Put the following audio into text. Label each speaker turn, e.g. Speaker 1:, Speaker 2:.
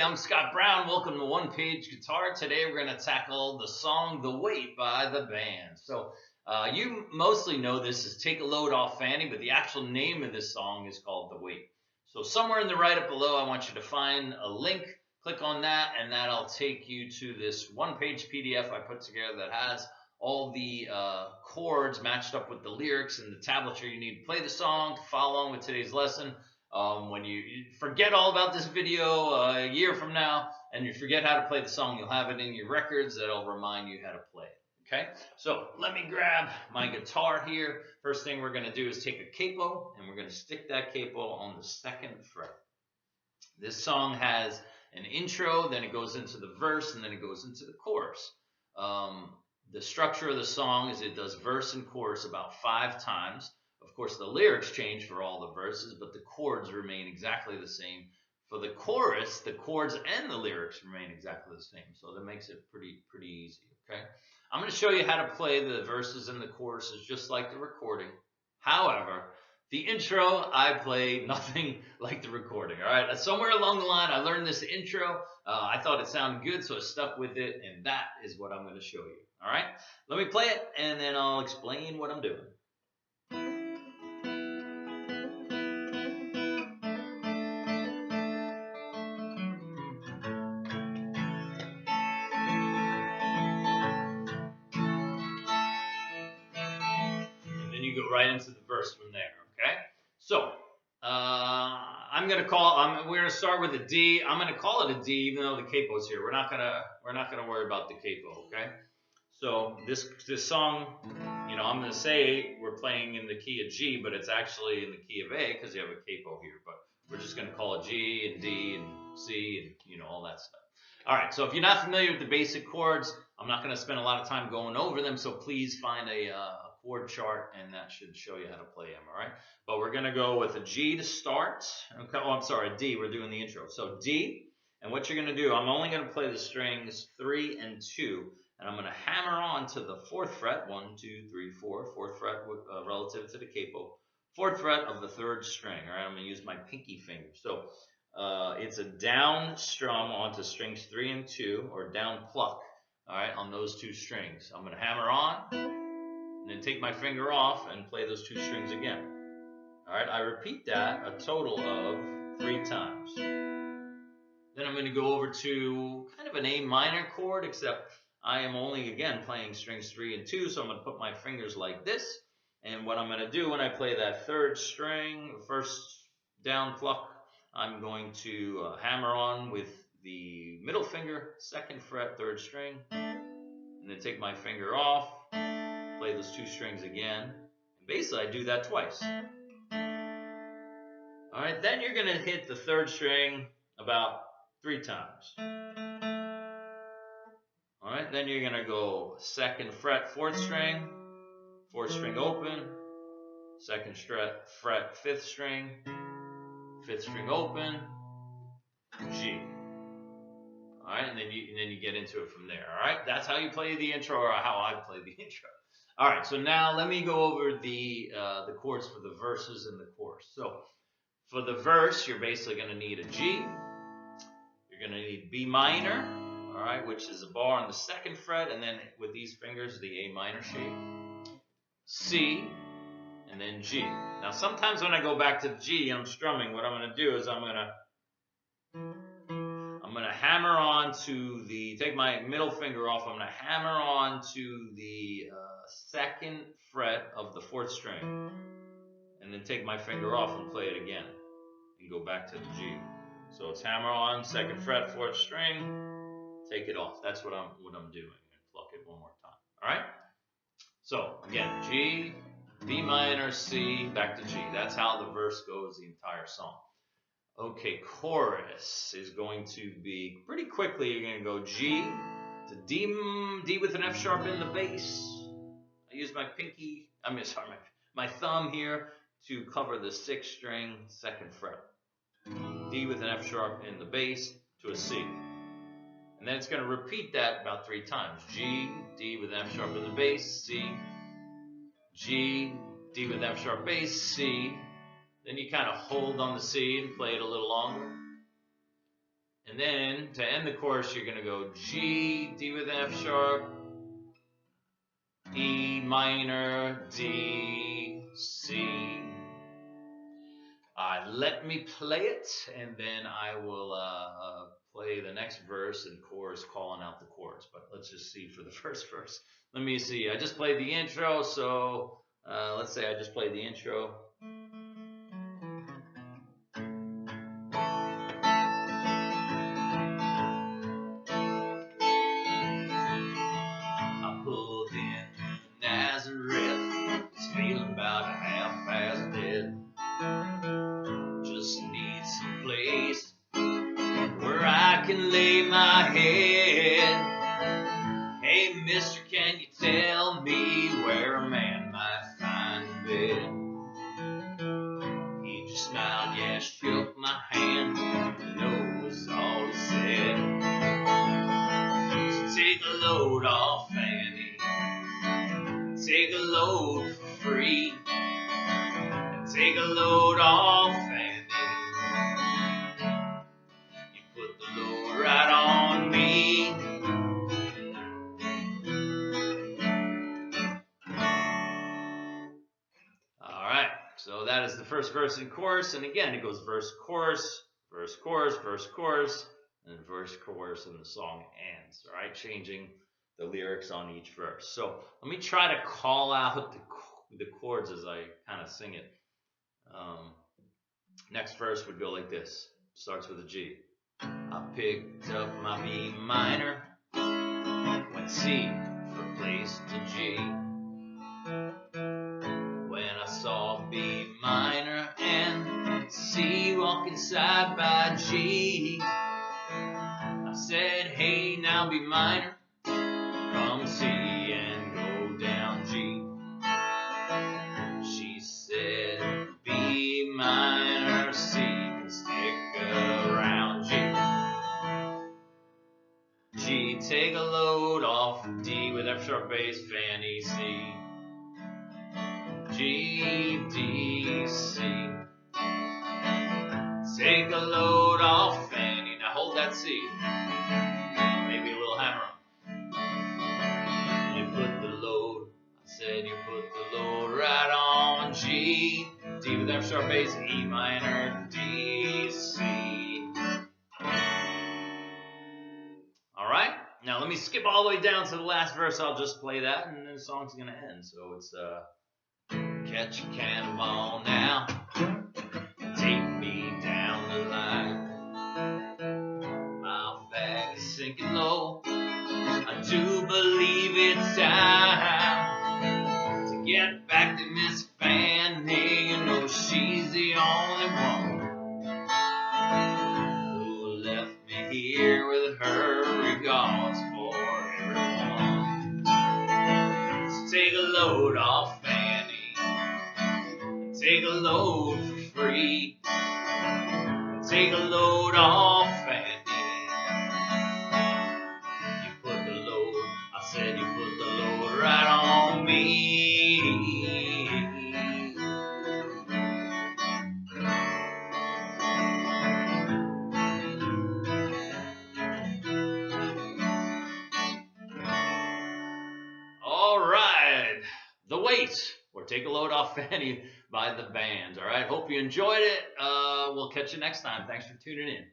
Speaker 1: I'm Scott Brown. Welcome to One Page Guitar. Today we're going to tackle the song The Weight by the band. So you mostly know this as Take a Load Off Fanny, but the actual name of this song is called The Weight. So somewhere in the write-up below, I want you to find a link. Click on that, and that'll take you to this one-page PDF I put together that has all the chords matched up with the lyrics and the tablature you need to play the song to follow along with today's lesson. When you forget all about this video a year from now and you forget how to play the song, you'll have it in your records that'll remind you how to play it. Okay, so let me grab my guitar here. First thing we're going to do is take a capo, and we're going to stick that capo on the 2nd fret. This song has an intro, then it goes into the verse, and then it goes into the chorus. The structure of the song is it does verse and chorus about 5 times. Of course, the lyrics change for all the verses, but the chords remain exactly the same. For the chorus, the chords and the lyrics remain exactly the same, so that makes it pretty easy, okay? I'm going to show you how to play the verses and the choruses just like the recording. However, the intro, I play nothing like the recording, all right? Somewhere along the line, I learned this intro. I thought it sounded good, so I stuck with it, and that is what I'm going to show you, all right? Let me play it, and then I'll explain what I'm doing. Go right into the verse from there, okay? So we're gonna start with a D. I'm gonna call it a D, even though the capo's here. We're not gonna worry about the capo, okay? So this song, I'm gonna say we're playing in the key of G, but it's actually in the key of A because you have a capo here. But we're just gonna call it G and D and C and all that stuff. All right. So if you're not familiar with the basic chords, I'm not gonna spend a lot of time going over them. So please find a chord chart, and that should show you how to play them, all right? But we're going to go with a G to start. Okay, I'm sorry, D. We're doing the intro. So D, and what you're going to do, I'm only going to play the strings 3 and 2, and I'm going to hammer on to the 4th fret, 1, 2, 3, 4, 4th fret relative to the capo, 4th fret of the 3rd string, all right? I'm going to use my pinky finger. So it's a down strum onto strings 3 and 2, or down pluck, all right, on those 2 strings. I'm going to hammer on, and then take my finger off and play those 2 strings again. All right, I repeat that a total of 3 times. Then I'm going to go over to kind of an A minor chord, except I am only, again, playing strings 3 and 2, so I'm going to put my fingers like this. And what I'm going to do when I play that 3rd string, 1st down pluck, I'm going to hammer on with the middle finger, 2nd fret, 3rd string, and then take my finger off, play those 2 strings again, and basically I do that twice. All right, then you're going to hit the 3rd string about 3 times. All right, then you're going to go 2nd fret, 4th string, 4th string open, 2nd fret, 5th string, 5th string open, G. All right, and then you get into it from there. All right, that's how you play the intro, or how I play the intro. All right, so now let me go over the chords for the verses and the chorus. So for the verse, you're basically going to need a G. You're going to need B minor, all right, which is a bar on the 2nd fret, and then with these fingers, the A minor shape. C, and then G. Now sometimes when I go back to G and I'm strumming, what I'm going to do is I'm going to hammer on to take my middle finger off, I'm going to hammer on to the 2nd fret of the 4th string, and then take my finger off and play it again, and go back to the G. So it's hammer on, 2nd fret, 4th string, take it off. That's what I'm doing, and pluck it one more time, all right? So again, G, B minor, C, back to G. That's how the verse goes the entire song. Okay, chorus is going to be pretty quickly. You're going to go G to D with an F sharp in the bass. I use my my thumb here to cover the 6th string, 2nd fret. D with an F sharp in the bass to a C. And then it's going to repeat that about 3 times. G, D with an F sharp in the bass, C, G, D with F sharp bass, C. Then you kind of hold on the C and play it a little longer. And then to end the chorus, you're going to go G, D with F sharp, E minor, D, C. Let me play it, and then I will play the next verse and chorus, calling out the chords. But let's just see for the first verse. Let me see. I just played the intro, so let's say I just played the intro. I pulled into Nazareth, just feeling about half past dead. Just need some place where I can lay my head. Hey, mister, can you tell me where a man might find a bed? He just smiled, yeah, shook my hand, no was all he said. So take a load off, Fanny, take a load for free. Take a load off, Fanny, you put the load right on me. Alright, so that is the first verse and chorus, and again it goes verse, chorus, verse, chorus, verse, chorus, and verse, chorus, and the song ends, alright, changing the lyrics on each verse. So let me try to call out the chords as I kind of sing it. Next verse would go like this. Starts with a G. I picked up my B minor, went C for place to G. When I saw B minor and C walking side by G, I said, hey, now B minor, come C and go down G. She said, B minor, C can stick around G. G, take a load off D with F sharp bass, Fanny, C. G, D, C. Take a load off, Fanny. Now hold that C. Maybe a little hammer on. You put the load, I said you put the load right on G. D with F sharp bass, E minor, D, C. Alright, now let me skip all the way down to the last verse. I'll just play that and then the song's gonna end. So it's catch a cannonball now, take me down the line. My bag is sinking low, I do believe it's time to get back to Miss Fanny. You know she's the only one who left me here with her regards for everyone. So take a load off, Fanny, take a load for free. Take a load off, Fanny. You put the load, I said you put the load right on me. All right, The Weight, or Take a Load Off, Fanny by the Band. All right, hope you enjoyed it. We'll catch you next time. Thanks for tuning in.